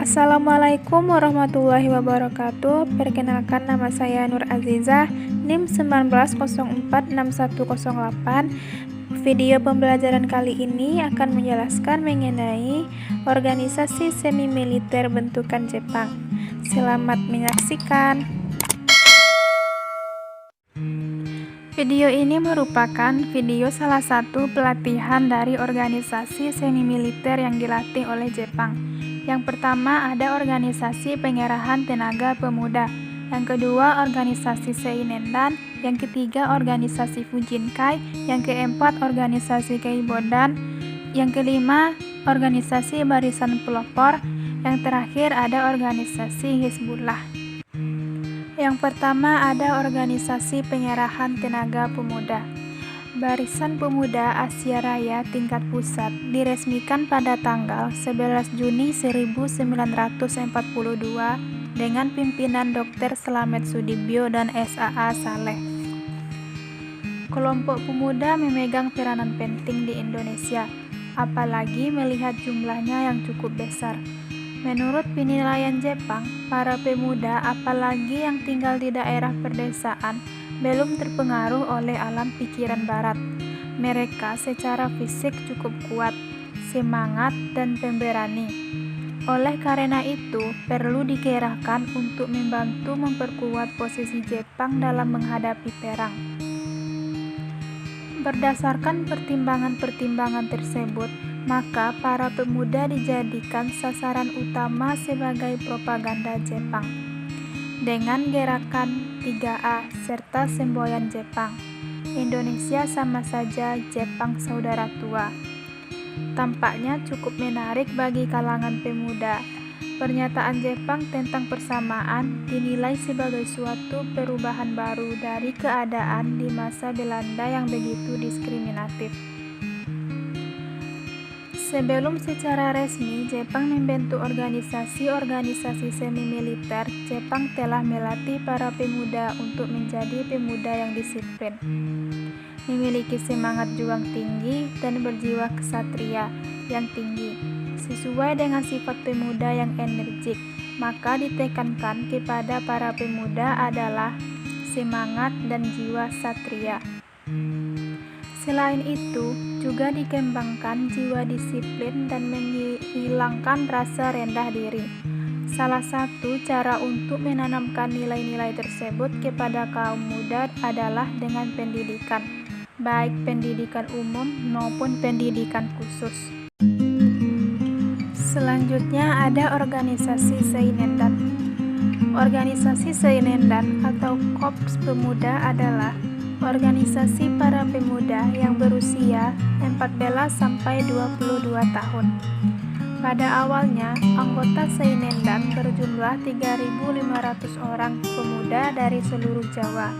Assalamualaikum warahmatullahi wabarakatuh. Perkenalkan, nama saya Nur Azizah, NIM 19046108. Video pembelajaran kali ini akan menjelaskan mengenai organisasi semi militer bentukan Jepang. Selamat menyaksikan. Video ini merupakan video salah satu pelatihan dari organisasi semi militer yang dilatih oleh Jepang. Yang pertama ada organisasi pengerahan tenaga pemuda, yang kedua organisasi Seinendan, yang ketiga organisasi Fujinkai, yang keempat organisasi Keibodan, yang kelima organisasi Barisan Pelopor, yang terakhir ada organisasi Hizbullah. Yang pertama ada organisasi pengerahan tenaga pemuda. Barisan Pemuda Asia Raya tingkat pusat diresmikan pada tanggal 11 Juni 1942 dengan pimpinan Dr. Slamet Sudibyo dan S.A.A. Saleh. Kelompok pemuda memegang peranan penting di Indonesia, apalagi melihat jumlahnya yang cukup besar. Menurut penilaian Jepang, para pemuda apalagi yang tinggal di daerah perdesaan belum terpengaruh oleh alam pikiran barat. Mereka secara fisik cukup kuat, semangat, dan pemberani. Oleh karena itu, perlu dikerahkan untuk membantu memperkuat posisi Jepang dalam menghadapi perang. Berdasarkan pertimbangan-pertimbangan tersebut, maka para pemuda dijadikan sasaran utama sebagai propaganda Jepang. Dengan gerakan 3A serta semboyan Jepang, Indonesia sama saja Jepang saudara tua. Tampaknya cukup menarik bagi kalangan pemuda. Pernyataan Jepang tentang persamaan dinilai sebagai suatu perubahan baru dari keadaan di masa Belanda yang begitu diskriminatif. Sebelum secara resmi Jepang membentuk organisasi semi militer, Jepang telah melatih para pemuda untuk menjadi pemuda yang disiplin, memiliki semangat juang tinggi, dan berjiwa kesatria yang tinggi. Sesuai dengan sifat pemuda yang energik, maka ditekankan kepada para pemuda adalah semangat dan jiwa satria. Selain itu, juga dikembangkan jiwa disiplin dan menghilangkan rasa rendah diri. Salah satu cara untuk menanamkan nilai-nilai tersebut kepada kaum muda adalah dengan pendidikan, baik pendidikan umum maupun pendidikan khusus. Selanjutnya ada organisasi Seinendan. Organisasi Seinendan atau Korps Pemuda adalah organisasi para pemuda yang berusia 14 sampai 22 tahun. Pada awalnya, anggota Seinendan berjumlah 3.500 orang pemuda dari seluruh Jawa.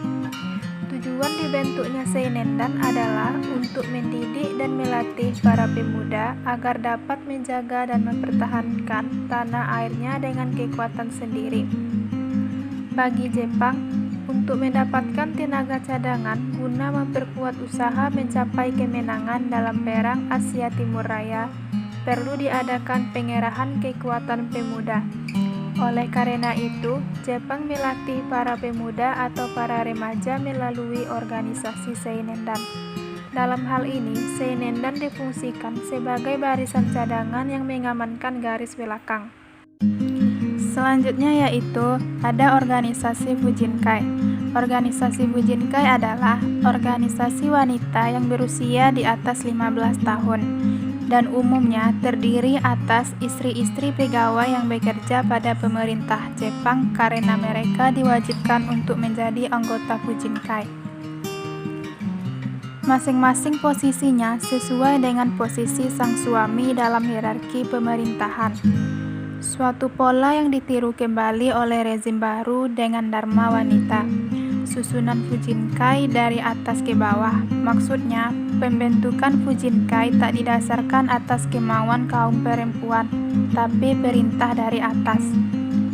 Tujuan dibentuknya Seinendan adalah untuk mendidik dan melatih para pemuda agar dapat menjaga dan mempertahankan tanah airnya dengan kekuatan sendiri. Bagi Jepang, untuk mendapatkan tenaga cadangan guna memperkuat usaha mencapai kemenangan dalam Perang Asia Timur Raya, perlu diadakan pengerahan kekuatan pemuda. Oleh karena itu, Jepang melatih para pemuda atau para remaja melalui organisasi Seinendan. Dalam hal ini, Seinendan difungsikan sebagai barisan cadangan yang mengamankan garis belakang. Selanjutnya yaitu ada organisasi Fujinkai. Organisasi Fujinkai adalah organisasi wanita yang berusia di atas 15 tahun dan umumnya terdiri atas istri-istri pegawai yang bekerja pada pemerintah Jepang karena mereka diwajibkan untuk menjadi anggota Fujinkai. Masing-masing posisinya sesuai dengan posisi sang suami dalam hierarki pemerintahan. Suatu pola yang ditiru kembali oleh rezim baru dengan Dharma Wanita. Susunan Fujinkai dari atas ke bawah. Maksudnya, pembentukan Fujinkai tak didasarkan atas kemauan kaum perempuan, tapi perintah dari atas.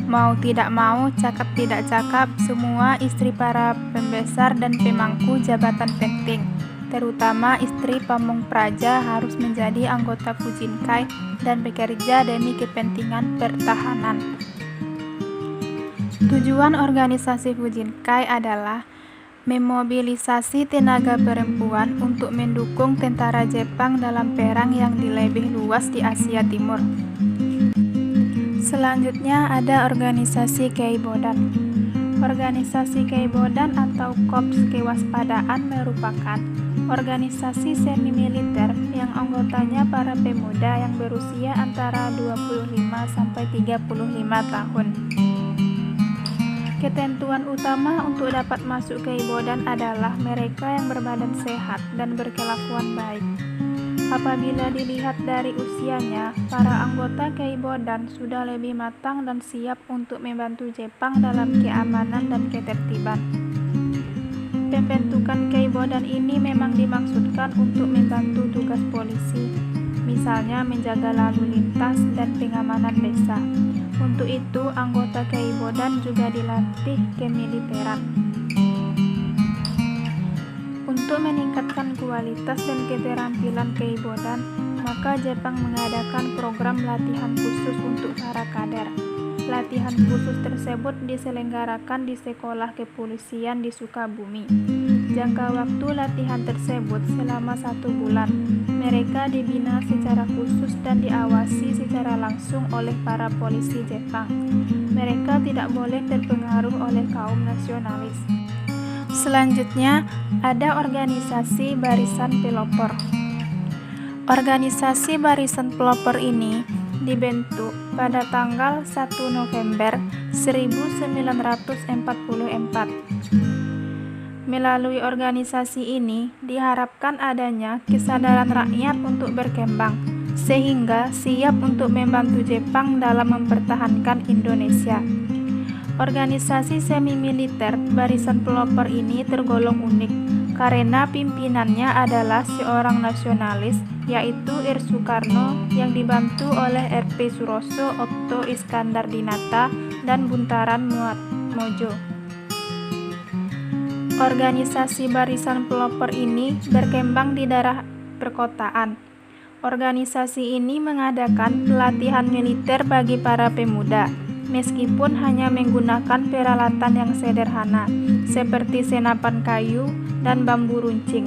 Mau tidak mau, cakap tidak cakap, semua istri para pembesar dan pemangku jabatan penting, terutama istri Pamong Praja harus menjadi anggota Fujinkai dan bekerja demi kepentingan pertahanan. Tujuan organisasi Fujinkai adalah memobilisasi tenaga perempuan untuk mendukung tentara Jepang dalam perang yang lebih luas di Asia Timur. Selanjutnya ada organisasi Keibodan. Organisasi Keibodan atau Korps Kewaspadaan merupakan organisasi semi-militer yang anggotanya para pemuda yang berusia antara 25 sampai 35 tahun. Ketentuan utama untuk dapat masuk Keibodan adalah mereka yang berbadan sehat dan berkelakuan baik. Apabila dilihat dari usianya, para anggota Keibodan sudah lebih matang dan siap untuk membantu Jepang dalam keamanan dan ketertiban. Pembentukan Keibodan ini memang dimaksudkan untuk membantu tugas polisi, misalnya menjaga lalu lintas dan pengamanan desa. Untuk itu, anggota Keibodan juga dilatih kemiliteran. Untuk meningkatkan kualitas dan keterampilan Keibodan, maka Jepang mengadakan program latihan khusus untuk para kader. Latihan khusus tersebut diselenggarakan di Sekolah Kepolisian di Sukabumi. Jangka waktu latihan tersebut selama 1 bulan. Mereka dibina secara khusus dan diawasi secara langsung oleh para polisi Jepang. Mereka tidak boleh terpengaruh oleh kaum nasionalis. Selanjutnya, ada organisasi Barisan Pelopor. Organisasi Barisan Pelopor ini dibentuk pada tanggal 1 November 1944. Melalui organisasi ini diharapkan adanya kesadaran rakyat untuk berkembang, sehingga siap untuk membantu Jepang dalam mempertahankan Indonesia. Organisasi semi-militer Barisan Pelopor ini tergolong unik karena pimpinannya adalah seorang nasionalis, yaitu R. Soekarno yang dibantu oleh R.P. Suroso, Otto Iskandar Dinata, dan Buntaran Mojo. Organisasi Barisan Pelopor ini berkembang di daerah perkotaan. Organisasi ini mengadakan pelatihan militer bagi para pemuda, meskipun hanya menggunakan peralatan yang sederhana, seperti senapan kayu dan bambu runcing.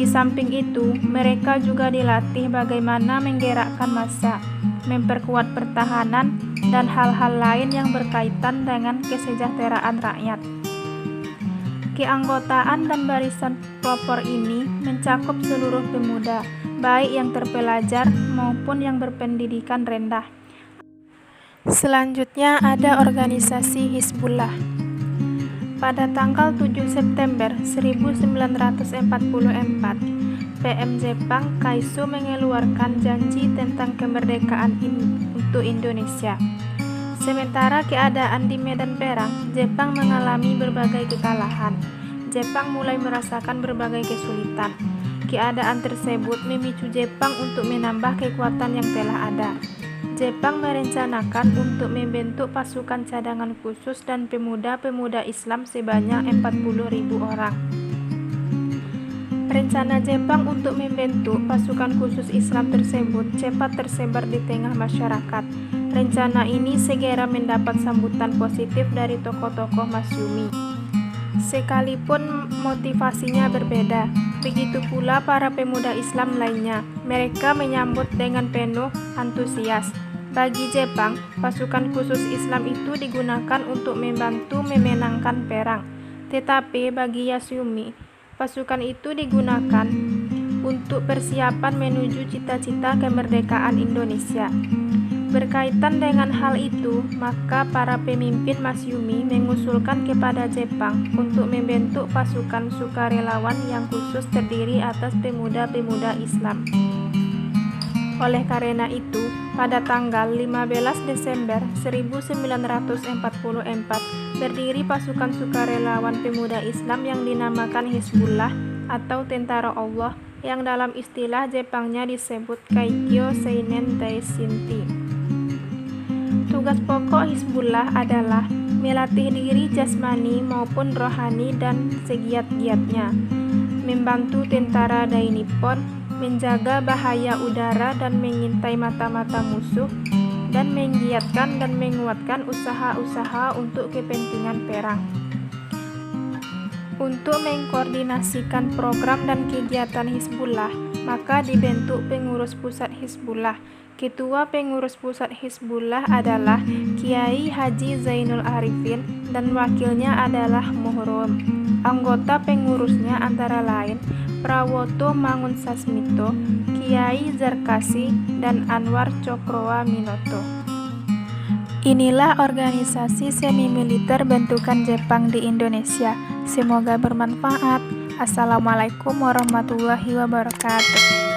Di samping itu, mereka juga dilatih bagaimana menggerakkan massa, memperkuat pertahanan, dan hal-hal lain yang berkaitan dengan kesejahteraan rakyat. Keanggotaan dan Barisan Pelopor ini mencakup seluruh pemuda, baik yang terpelajar maupun yang berpendidikan rendah. Selanjutnya ada organisasi Hizbullah. Pada tanggal 7 September 1944, PM Jepang Kaiso mengeluarkan janji tentang kemerdekaan untuk Indonesia. Sementara keadaan di medan perang, Jepang mengalami berbagai kekalahan. Jepang mulai merasakan berbagai kesulitan. Keadaan tersebut memicu Jepang untuk menambah kekuatan yang telah ada. Jepang merencanakan untuk membentuk pasukan cadangan khusus dan pemuda-pemuda Islam sebanyak 40.000 orang. Rencana Jepang untuk membentuk pasukan khusus Islam tersebut cepat tersebar di tengah masyarakat. Rencana ini segera mendapat sambutan positif dari tokoh-tokoh Masyumi. Sekalipun motivasinya berbeda, begitu pula para pemuda Islam lainnya. Mereka menyambut dengan penuh antusias. Bagi Jepang, pasukan khusus Islam itu digunakan untuk membantu memenangkan perang. Tetapi bagi Masyumi, pasukan itu digunakan untuk persiapan menuju cita-cita kemerdekaan Indonesia. Berkaitan dengan hal itu, maka para pemimpin Masyumi mengusulkan kepada Jepang untuk membentuk pasukan sukarelawan yang khusus terdiri atas pemuda-pemuda Islam. Oleh karena itu, pada tanggal 15 Desember 1944 berdiri pasukan sukarelawan pemuda Islam yang dinamakan Hizbullah atau Tentara Allah, yang dalam istilah Jepangnya disebut Kaikyo Seinen Taishinti. Tugas pokok Hizbullah adalah melatih diri jasmani maupun rohani dan segiat-giatnya, membantu tentara Dai Nippon, menjaga bahaya udara dan mengintai mata-mata musuh, dan menggiatkan dan menguatkan usaha-usaha untuk kepentingan perang. Untuk mengkoordinasikan program dan kegiatan Hizbullah, maka dibentuk pengurus pusat Hizbullah. Ketua pengurus pusat Hizbullah adalah Kiai Haji Zainul Arifin dan wakilnya adalah Muhrom. Anggota pengurusnya antara lain Prawoto Mangunsasmito, Kiai Zarkasi, dan Anwar Cokroaminoto. Inilah organisasi semi-militer bentukan Jepang di Indonesia. Semoga bermanfaat. Assalamualaikum warahmatullahi wabarakatuh.